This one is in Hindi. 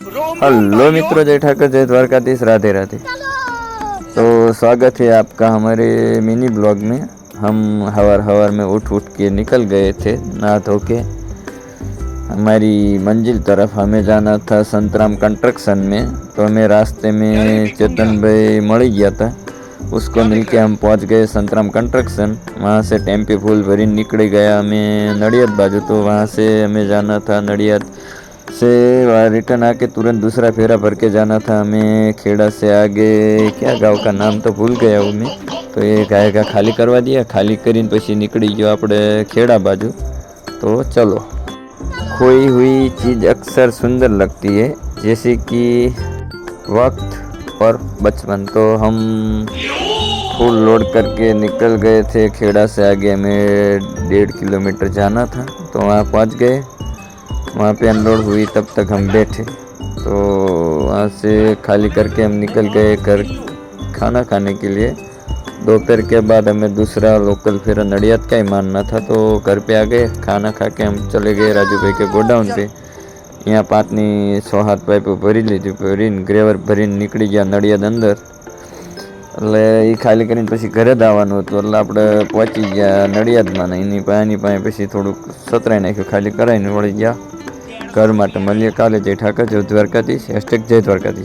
हेलो मित्रों, जय ठाकर, जय द्वारकाधीश, राधे राधे। तो स्वागत है आपका हमारे मिनी ब्लॉग में। हम हवर हवर में उठ के निकल गए थे नहा धो के हमारी मंजिल तरफ। हमें जाना था संतराम कंस्ट्रक्शन में। तो हमें रास्ते में चेतन भाई मड़ गया था, उसको मिलके हम पहुंच गए संतराम कंस्ट्रक्शन। वहाँ से टेम्पो फुल भरी निकल गया हमें नडियाद बाजू। तो वहाँ से हमें जाना था नडियाद से रिटर्न आके तुरंत दूसरा फेरा भर के जाना था हमें खेड़ा से आगे। क्या गांव का नाम तो भूल गया हूँ मैं। तो ये गाय का खाली करवा दिया, खाली करीने पछी निकली गयो आपणे खेड़ा बाजू। तो चलो, खोई हुई चीज़ अक्सर सुंदर लगती है, जैसे कि वक्त और बचपन। तो हम फुल लोड करके निकल गए थे खेड़ा से आगे। हमें 1.5 किलोमीटर जाना था। तो वहाँ पहुँच गए, वहाँ पे अनलोड हुई, तब तक हम बैठे। तो वहाँ से खाली करके हम निकल गए घर खाना खाने के लिए। दोपहर के बाद हमें दूसरा लोकल फेरा नडियाद का ही मानना था। तो घर पे आ गए, खाना खा के हम चले गए राजू भाई के गोडाउन पे। यहाँ 5-6 पाइप भरी लीधी, भरीने ग्रेवर भरीने निकली गया नडियाद अंदर। એટલે એ ખાલી કરીને પછી ઘરે જ આવવાનું હતું, એટલે આપણે પહોંચી ગયા નડિયાદમાં ને એની પાસે પછી થોડુંક સતરાઈ નાખ્યું, ખાલી કરાવીને વળી ગયા ઘર માટે। મળીએ કાલે। જય ઠાકર, જય દ્વારકાધીશ, #જય દ્વારકાધીશ।